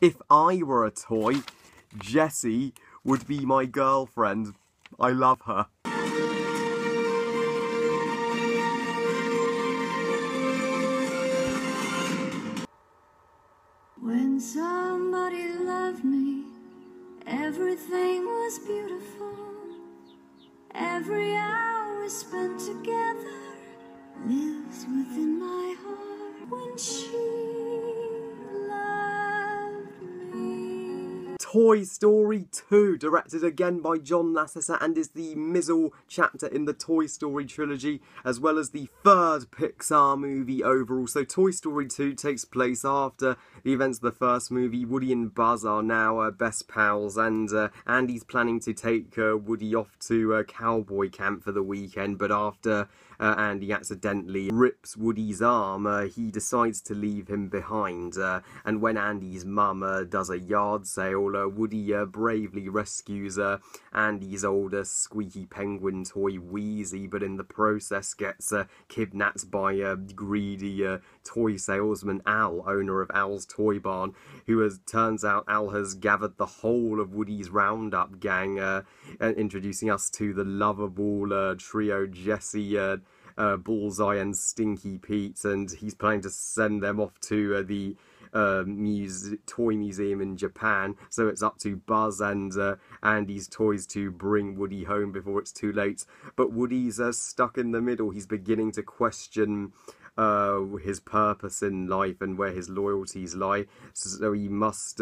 If I were a toy, Jessie would be my girlfriend. I love her. When somebody loved me, everything was beautiful. Every hour spent together lives within my heart. When she loved me. Toy Story 2, directed again by John Lasseter, and is the middle chapter in the Toy Story trilogy, as well as the third Pixar movie overall. So Toy Story 2 takes place after the events of the first movie. Woody and Buzz are now best pals, and Andy's planning to take Woody off to cowboy camp for the weekend, but after Andy accidentally rips Woody's arm, he decides to leave him behind, and when Andy's mum does a yard sale, Woody bravely rescues Andy's older squeaky penguin toy Wheezy, but in the process gets kidnapped by greedy toy salesman Al, owner of Al's Toy Barn, who turns out Al has gathered the whole of Woody's roundup gang, introducing us to the lovable trio Jessie, Bullseye and Stinky Pete, and he's planning to send them off to the toy museum in Japan, so it's up to Buzz and Andy's toys to bring Woody home before it's too late. But Woody's stuck in the middle. He's beginning to question his purpose in life and where his loyalties lie, so he must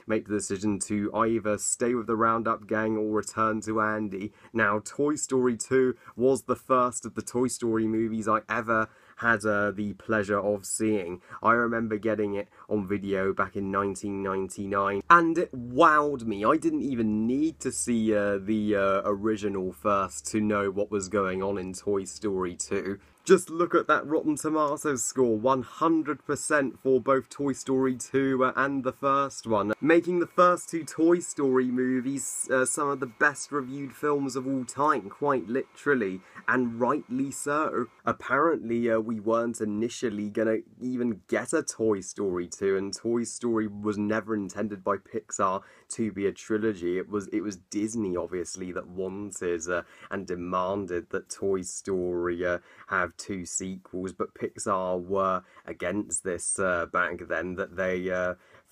make the decision to either stay with the Roundup gang or return to Andy. Now, Toy Story 2 was the first of the Toy Story movies I ever had the pleasure of seeing. I remember getting it on video back in 1999, and it wowed me. I didn't even need to see the original first to know what was going on in Toy Story 2. Just look at that Rotten Tomatoes score, 100% for both Toy Story 2 and the first one, making the first two Toy Story movies some of the best reviewed films of all time, quite literally, and rightly so. Apparently we weren't initially gonna even get a Toy Story 2, and Toy Story was never intended by Pixar to be a trilogy. It was Disney, obviously, that wanted and demanded that Toy Story have two sequels, but Pixar were against this back then, that they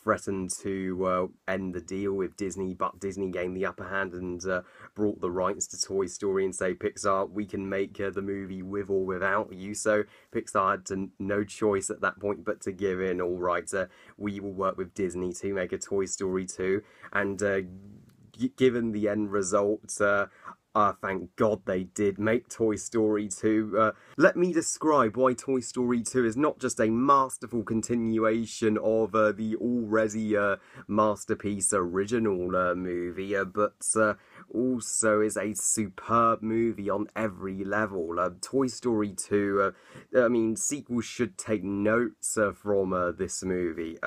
threatened to end the deal with Disney, but Disney gained the upper hand and brought the rights to Toy Story and say, Pixar, we can make the movie with or without you. So Pixar had no choice at that point but to give in. All right, we will work with Disney to make a Toy Story 2, and given the end result, thank God they did make Toy Story 2. Let me describe why Toy Story 2 is not just a masterful continuation of the already masterpiece original movie, but also is a superb movie on every level. Toy Story 2, I mean, sequels should take notes from this movie.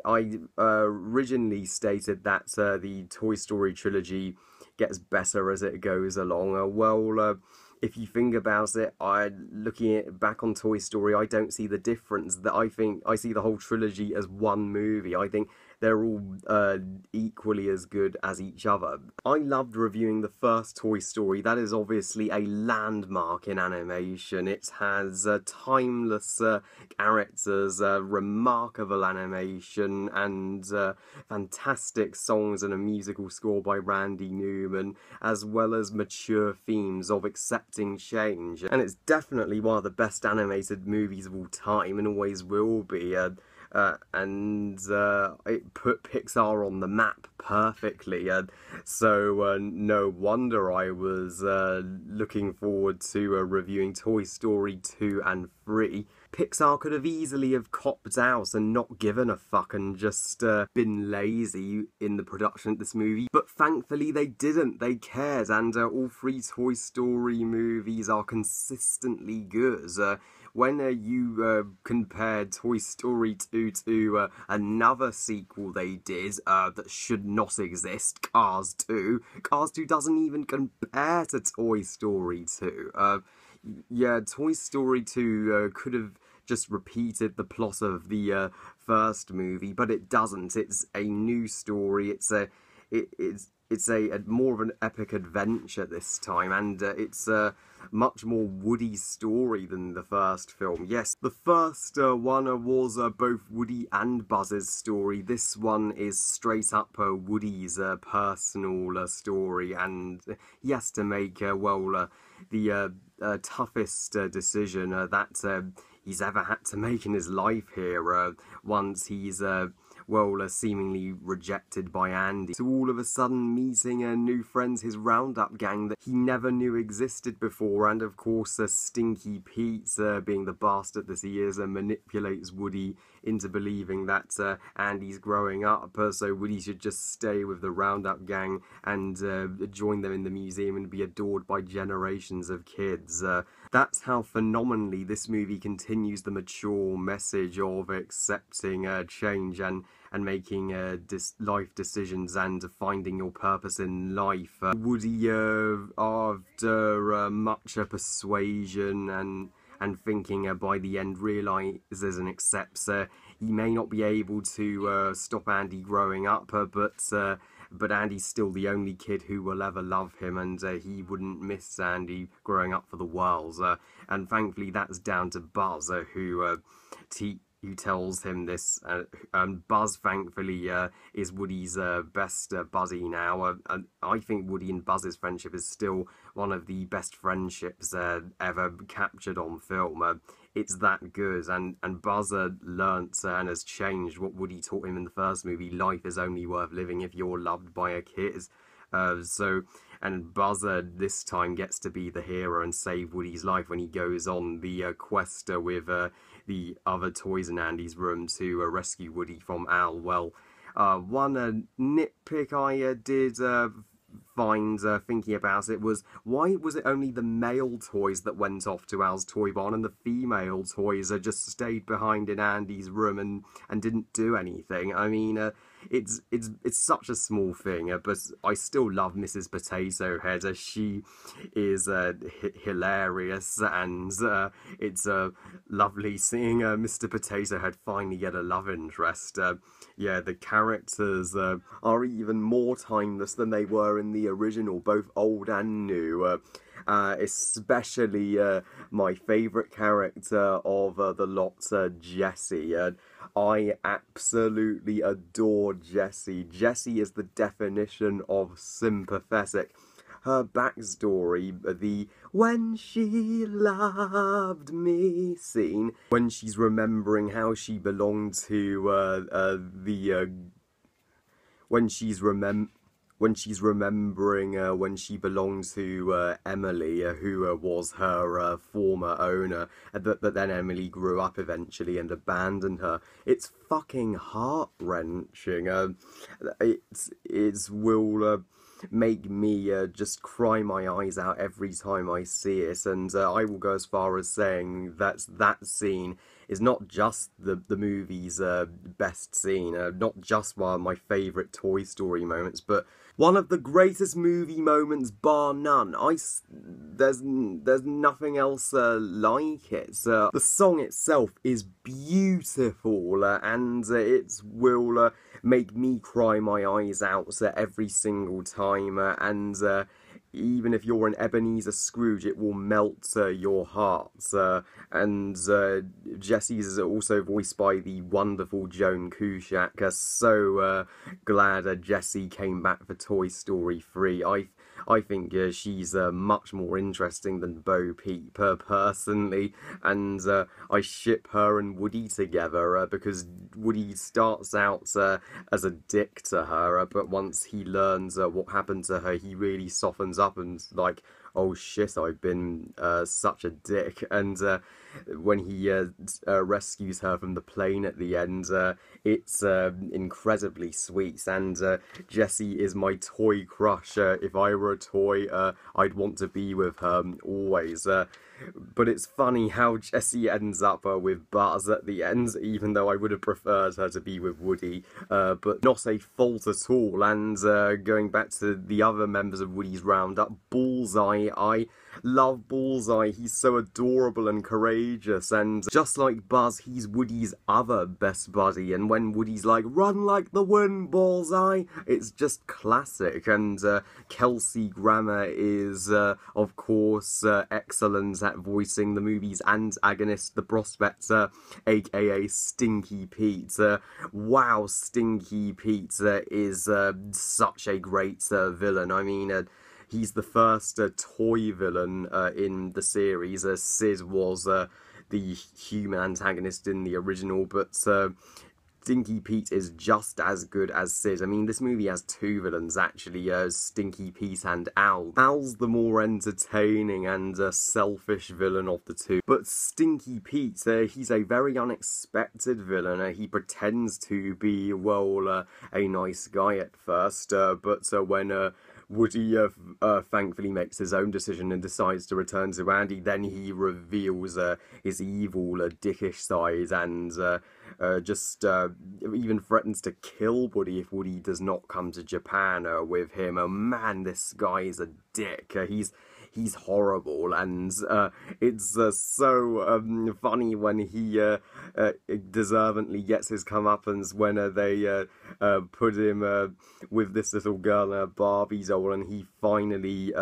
I originally stated that the Toy Story trilogy gets better as it goes along. Well, if you think about it, looking back on Toy Story, I don't see the difference. That I see the whole trilogy as one movie. I think they're all equally as good as each other. I loved reviewing the first Toy Story. That is obviously a landmark in animation. It has timeless characters, remarkable animation, and fantastic songs and a musical score by Randy Newman, as well as mature themes of accepting change. And it's definitely one of the best animated movies of all time, and always will be. And it put Pixar on the map perfectly, so no wonder I was looking forward to reviewing Toy Story 2 and 3. Pixar could have easily have copped out and not given a fuck and just been lazy in the production of this movie, but thankfully they didn't. They cared, and all three Toy Story movies are consistently good. When you compared Toy Story 2 to another sequel they did that should not exist, Cars 2, Cars 2 doesn't even compare to Toy Story 2. Yeah, Toy Story 2 could have just repeated the plot of the first movie, but it doesn't. It's a new story. It's a more of an epic adventure this time, and it's much more Woody story than the first film. Yes, the first one was both Woody and Buzz's story. This one is straight up Woody's personal story, and he has to make, the toughest decision that he's ever had to make in his life here, once he's seemingly rejected by Andy, to all of a sudden meeting new friends, his Roundup gang that he never knew existed before, and of course Stinky Pete, being the bastard that he is, manipulates Woody into believing that Andy's growing up, so Woody should just stay with the Roundup gang and join them in the museum and be adored by generations of kids. That's how phenomenally this movie continues the mature message of accepting change and making life decisions and finding your purpose in life. Woody, after much persuasion and thinking, by the end realises and accepts he may not be able to stop Andy growing up, but Andy's still the only kid who will ever love him, and he wouldn't miss Andy growing up for the world. And thankfully that's down to Buzz, who tells him this, and Buzz thankfully is Woody's best buddy now. And I think Woody and Buzz's friendship is still one of the best friendships ever captured on film. It's that good, and Buzz learnt and has changed what Woody taught him in the first movie: life is only worth living if you're loved by a kid. And Buzz this time gets to be the hero and save Woody's life when he goes on the quest with the other toys in Andy's room to rescue Woody from Al. Well, one nitpick I did find thinking about it was, why was it only the male toys that went off to Al's toy barn and the female toys just stayed behind in Andy's room and didn't do anything? I mean, it's such a small thing, but I still love Mrs. Potato Head. She is hilarious, and it's lovely seeing Mr. Potato Head finally get a love interest. Yeah, the characters are even more timeless than they were in the original, both old and new. Especially my favourite character of the lot, Jessie. I absolutely adore Jessie. Jessie is the definition of sympathetic. Her backstory, the "when she loved me" scene, when she's remembering how she belonged to when she's remembering when she belonged to Emily, who was her former owner, but then Emily grew up eventually and abandoned her. It's fucking heart-wrenching. It will make me just cry my eyes out every time I see it, and I will go as far as saying that scene is not just the movie's best scene, not just one of my favourite Toy Story moments, but one of the greatest movie moments bar none. There's nothing else like it. The song itself is beautiful, and it will make me cry my eyes out every single time, and even if you're an Ebenezer Scrooge, it will melt your heart. And Jessie is also voiced by the wonderful Joan Cusack. So glad Jessie came back for Toy Story 3. I think she's much more interesting than Bo Peep, personally, and I ship her and Woody together because Woody starts out as a dick to her, but once he learns what happened to her, he really softens up and's like, oh shit, I've been such a dick. And when he rescues her from the plane at the end, it's incredibly sweet. And Jessie is my toy crush. If I were a toy, I'd want to be with her always. But it's funny how Jessie ends up with Buzz at the end, even though I would have preferred her to be with Woody, but not a fault at all. And going back to the other members of Woody's Roundup, Bullseye, love Bullseye. He's so adorable and courageous, and just like Buzz, he's Woody's other best buddy, and when Woody's like, "Run like the wind, Bullseye," it's just classic. And Kelsey Grammer is, of course, excellent at voicing the movie's antagonist, the Prospector, aka Stinky Pete. Wow, Stinky Pete is such a great villain. I mean, he's the first toy villain in the series. Sid was the human antagonist in the original, but Stinky Pete is just as good as Sid. I mean, this movie has two villains, actually, Stinky Pete and Al. Al's the more entertaining and selfish villain of the two. But Stinky Pete, he's a very unexpected villain. He pretends to be, well, a nice guy at first, but when Woody thankfully makes his own decision and decides to return to Andy, then he reveals his evil, dickish side, and just even threatens to kill Woody if Woody does not come to Japan with him. Oh man, this guy is a dick. He's horrible, and it's so funny when he deservedly gets his comeuppance when they put him with this little girl in a Barbie doll, and he finally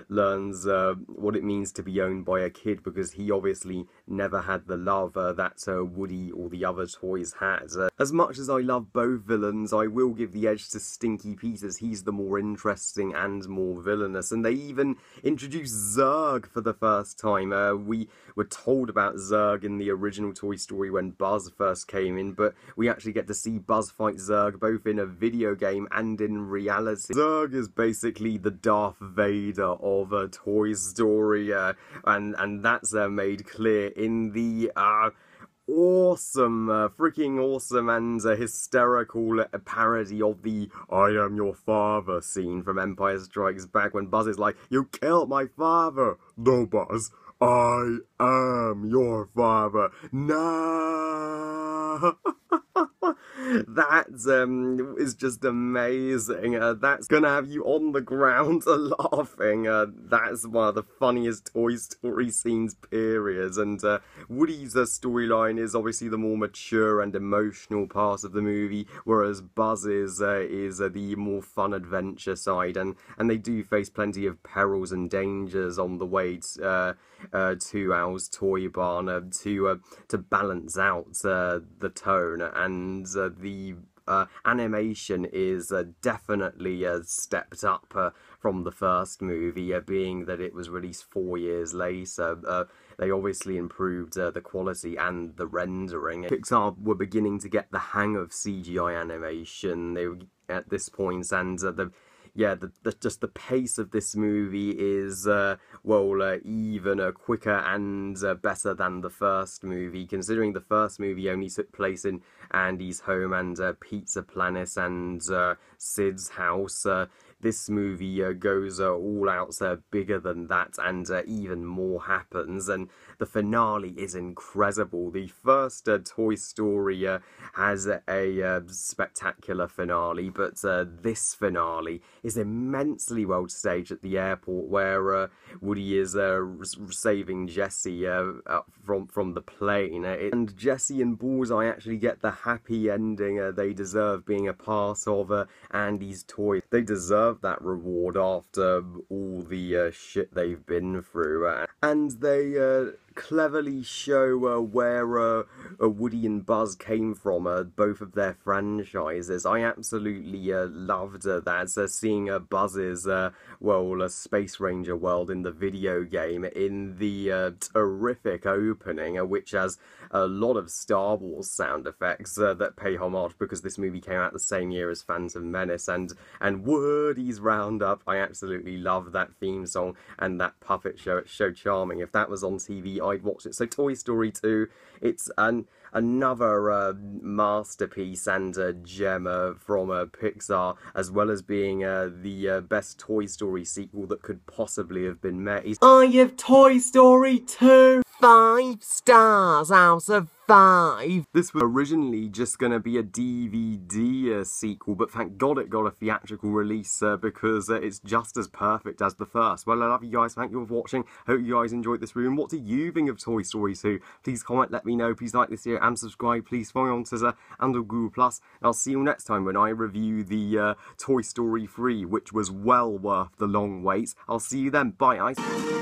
learns what it means to be owned by a kid, because he obviously never had the love that Woody or the other toys had. As much as I love both villains, I will give the edge to Stinky Pete, as he's the more interesting and more villainous, and they even introduced Zurg for the first time. We were told about Zurg in the original Toy Story when Buzz first came in, but we actually get to see Buzz fight Zurg both in a video game and in reality. Zurg is basically the Darth Vader of a Toy Story, and that's made clear in the awesome, freaking awesome and hysterical parody of the "I am your father" scene from Empire Strikes Back, when Buzz is like, "You killed my father." "No, Buzz, I am your father." No. That is just amazing. That's gonna have you on the ground laughing. That's one of the funniest Toy Story scenes, period. And Woody's storyline is obviously the more mature and emotional part of the movie, whereas Buzz's is the more fun adventure side. And they do face plenty of perils and dangers on the way to Al's Toy Barn to balance out the tone, and the animation is definitely stepped up from the first movie, being that it was released 4 years later. They obviously improved the quality and the rendering. Pixar were beginning to get the hang of CGI animation at this point, and just the pace of this movie is, even quicker and better than the first movie, considering the first movie only took place in Andy's home and Pizza Planet and Sid's house. This movie goes all out bigger than that, and even more happens, and the finale is incredible. The first Toy Story has a spectacular finale, but this finale is immensely well staged at the airport, where Woody is saving Jessie from the plane, and Jessie and Bullseye actually get the happy ending they deserve, being a part of Andy's toy. They deserve that reward after all the shit they've been through, and they cleverly show where Woody and Buzz came from, both of their franchises. I absolutely loved that, seeing Buzz's, Space Ranger world in the video game in the terrific opening, which has a lot of Star Wars sound effects that pay homage, because this movie came out the same year as Phantom Menace, and Woody's Roundup. I absolutely love that theme song and that puppet show. It's so charming. If that was on TV, I'd watch it. So Toy Story 2, it's another masterpiece and gem from Pixar, as well as being the best Toy Story sequel that could possibly have been made. I give Toy Story 2 5 stars out of 5. This was originally just going to be a DVD sequel, but thank God it got a theatrical release because it's just as perfect as the first. Well, I love you guys. Thank you for watching. Hope you guys enjoyed this review. And what do you think of Toy Story 2? Please comment, let me know. Please like this video and subscribe. Please follow me on Twitter and on Google+. And I'll see you next time when I review the Toy Story 3, which was well worth the long wait. I'll see you then. Bye, guys.